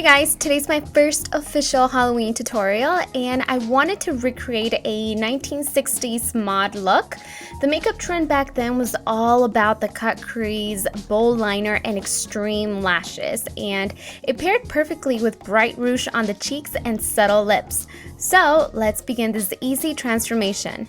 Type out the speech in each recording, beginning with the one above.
Hey guys, today's my first official Halloween tutorial and I wanted to recreate a 1960s mod look. The makeup trend back then was all about the cut crease, bold liner, and extreme lashes, and it paired perfectly with bright rouge on the cheeks and subtle lips. So let's begin this easy transformation.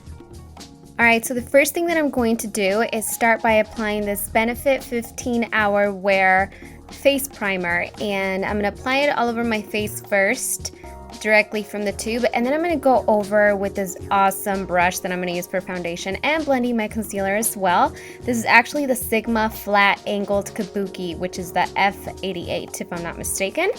Alright, so the first thing that I'm going to do is start by applying this Benefit 15 Hour Wear face primer, and I'm going to apply it all over my face first directly from the tube, and then I'm going to go over with this awesome brush that I'm going to use for foundation and blending my concealer as well. This is actually the Sigma Flat Angled Kabuki, which is the F88 if I'm not mistaken,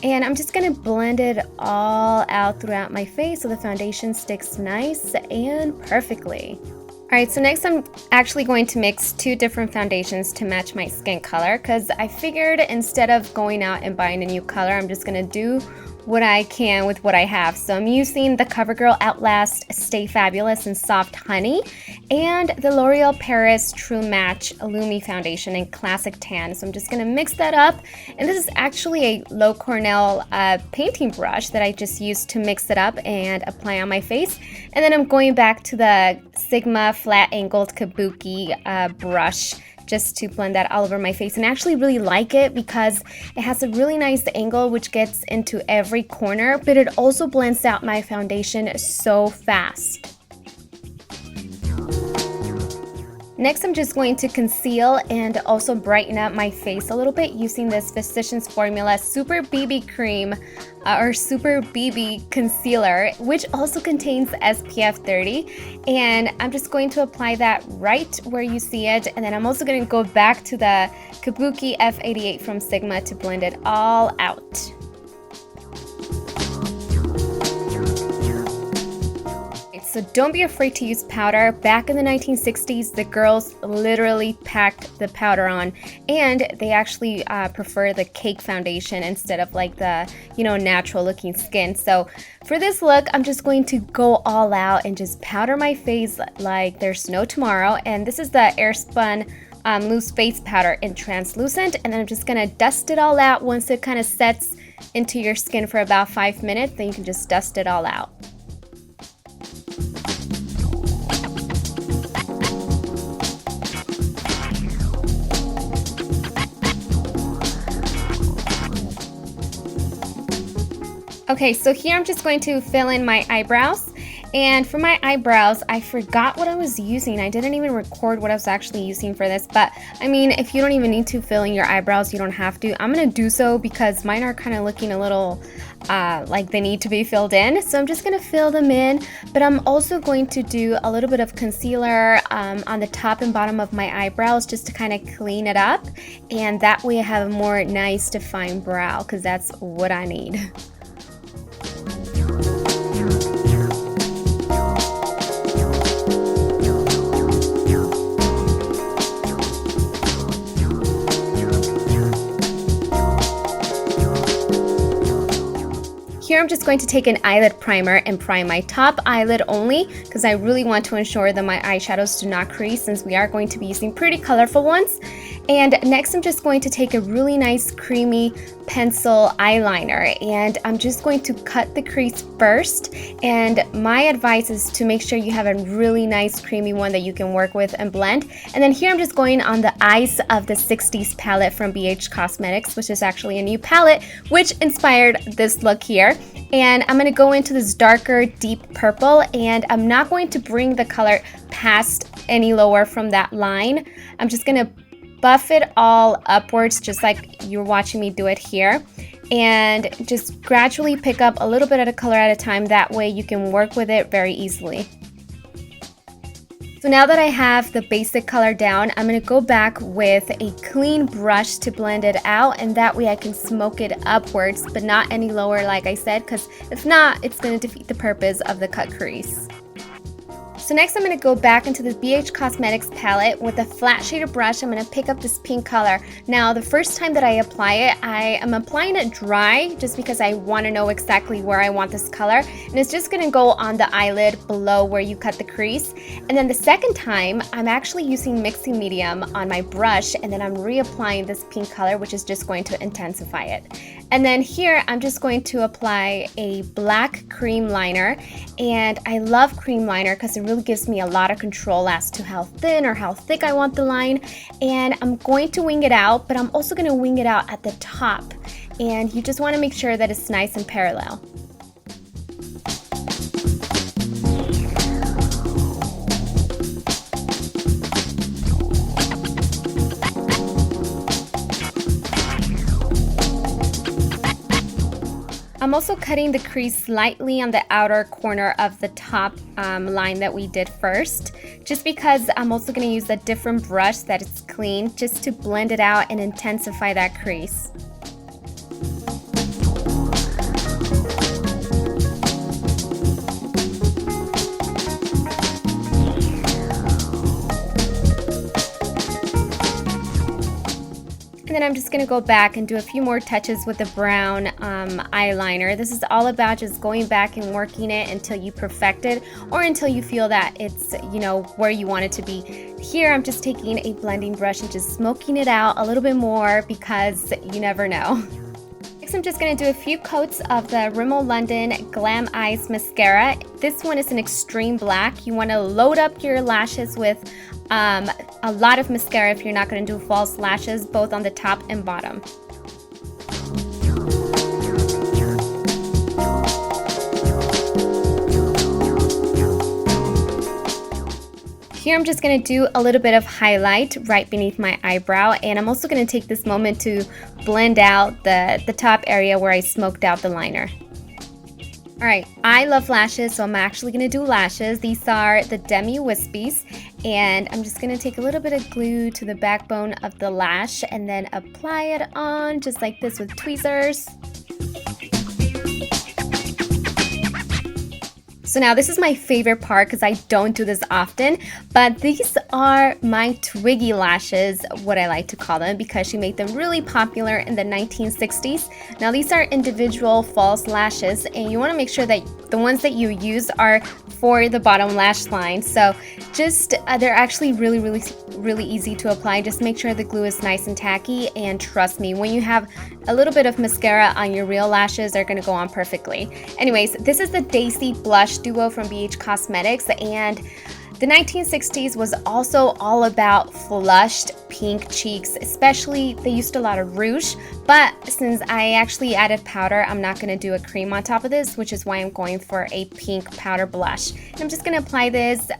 and I'm just going to blend it all out throughout my face so the foundation sticks nice and perfectly. Alright, so next I'm actually going to mix two different foundations to match my skin color, because I figured instead of going out and buying a new color, I'm just going to do what I can with what I have. So I'm using the CoverGirl Outlast Stay Fabulous in Soft Honey and the L'Oreal Paris True Match Lumi Foundation in Classic Tan. So I'm just going to mix that up, and this is actually a Low Cornell painting brush that I just used to mix it up and apply on my face. And then I'm going back to the Sigma Flat Angled Kabuki brush just to blend that all over my face, and I actually really like it because it has a really nice angle which gets into every corner, but it also blends out my foundation so fast. Next, I'm just going to conceal and also brighten up my face a little bit using this Physicians Formula Super BB Cream or Super BB Concealer, which also contains SPF 30. And I'm just going to apply that right where you see it. And then I'm also going to go back to the Kabuki F88 from Sigma to blend it all out. So don't be afraid to use powder. Back in the 1960s, the girls literally packed the powder on, and they actually prefer the cake foundation instead of like the, natural looking skin. So for this look, I'm just going to go all out and just powder my face like there's no tomorrow. And this is the Airspun loose face powder in translucent, and then I'm just gonna dust it all out. Once it kind of sets into your skin for about 5 minutes, then you can just dust it all out. Okay, so here I'm just going to fill in my eyebrows, and for my eyebrows I forgot what I was using. I didn't even record what I was actually using for this, but I mean, if you don't even need to fill in your eyebrows, you don't have to. I'm gonna do so because mine are kind of looking a little like they need to be filled in, so I'm just gonna fill them in. But I'm also going to do a little bit of concealer on the top and bottom of my eyebrows just to kind of clean it up, and that way I have a more nice defined brow, because that's what I need. Here I'm just going to take an eyelid primer and prime my top eyelid only, because I really want to ensure that my eyeshadows do not crease, since we are going to be using pretty colorful ones. And next I'm just going to take a really nice creamy pencil eyeliner, and I'm just going to cut the crease first. And my advice is to make sure you have a really nice creamy one that you can work with and blend. And then here I'm just going on the eyes of the 60s palette from BH Cosmetics, which is actually a new palette which inspired this look here. And I'm going to go into this darker deep purple, and I'm not going to bring the color past any lower from that line. I'm just going to buff it all upwards just like you're watching me do it here, and just gradually pick up a little bit of the color at a time. That way you can work with it very easily. So now that I have the basic color down, I'm going to go back with a clean brush to blend it out, and that way I can smoke it upwards but not any lower, like I said, because if not, it's going to defeat the purpose of the cut crease. So next I'm going to go back into the BH Cosmetics palette with a flat shaded brush. I'm going to pick up this pink color. Now the first time that I apply it, I am applying it dry just because I want to know exactly where I want this color, and it's just going to go on the eyelid below where you cut the crease. And then the second time I'm actually using mixing medium on my brush, and then I'm reapplying this pink color, which is just going to intensify it. And then here I'm just going to apply a black cream liner, and I love cream liner because it really gives me a lot of control as to how thin or how thick I want the line. And I'm going to wing it out, but I'm also going to wing it out at the top, and you just want to make sure that it's nice and parallel. I'm also cutting the crease slightly on the outer corner of the top line that we did first, just because I'm also going to use a different brush that is clean just to blend it out and intensify that crease. And then I'm just going to go back and do a few more touches with the brown eyeliner. This is all about just going back and working it until you perfect it, or until you feel that it's, you know, where you want it to be. Here I'm just taking a blending brush and just smoking it out a little bit more because you never know. Next, I'm just going to do a few coats of the Rimmel London Glam Eyes Mascara. This one is an extreme black. You want to load up your lashes with a lot of mascara if you're not going to do false lashes, both on the top and bottom. Here I'm just going to do a little bit of highlight right beneath my eyebrow, and I'm also going to take this moment to blend out the top area where I smoked out the liner. Alright, I love lashes, so I'm actually going to do lashes. These are the Demi Wispies, and I'm just going to take a little bit of glue to the backbone of the lash and then apply it on just like this with tweezers. So now this is my favorite part because I don't do this often, but these are my Twiggy lashes, what I like to call them, because she made them really popular in the 1960s. Now these are individual false lashes, and you want to make sure that the ones that you use are for the bottom lash line. So just they're actually really easy to apply. Just make sure the glue is nice and tacky, and trust me, when you have a little bit of mascara on your real lashes, they're going to go on perfectly. Anyways, this is the Daisy Blush Duo from BH Cosmetics, and the 1960s was also all about flushed pink cheeks, especially they used a lot of rouge, but since I actually added powder, I'm not going to do a cream on top of this, which is why I'm going for a pink powder blush. And I'm just going to apply this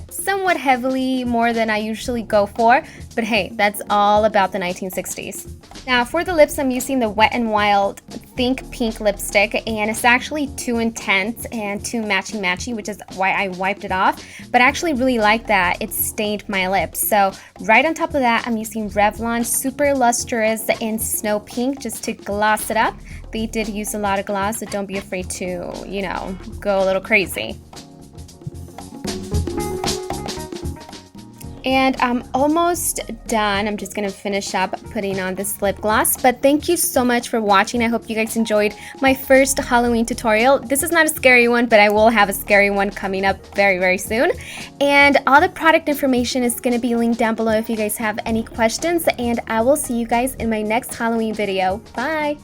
somewhat heavily, more than I usually go for, but hey, that's all about the 1960s. Now for the lips, I'm using the Wet n Wild Think Pink lipstick, and it's actually too intense and too matchy-matchy, which is why I wiped it off, but I actually really like that. It stained my lips. So right on top of that, I'm using Revlon Super Lustrous in Snow Pink just to gloss it up. They did use a lot of gloss, so don't be afraid to, you know, go a little crazy. And I'm almost done. I'm just going to finish up putting on this lip gloss. But thank you so much for watching. I hope you guys enjoyed my first Halloween tutorial. This is not a scary one, but I will have a scary one coming up very soon. And all the product information is going to be linked down below if you guys have any questions. And I will see you guys in my next Halloween video. Bye!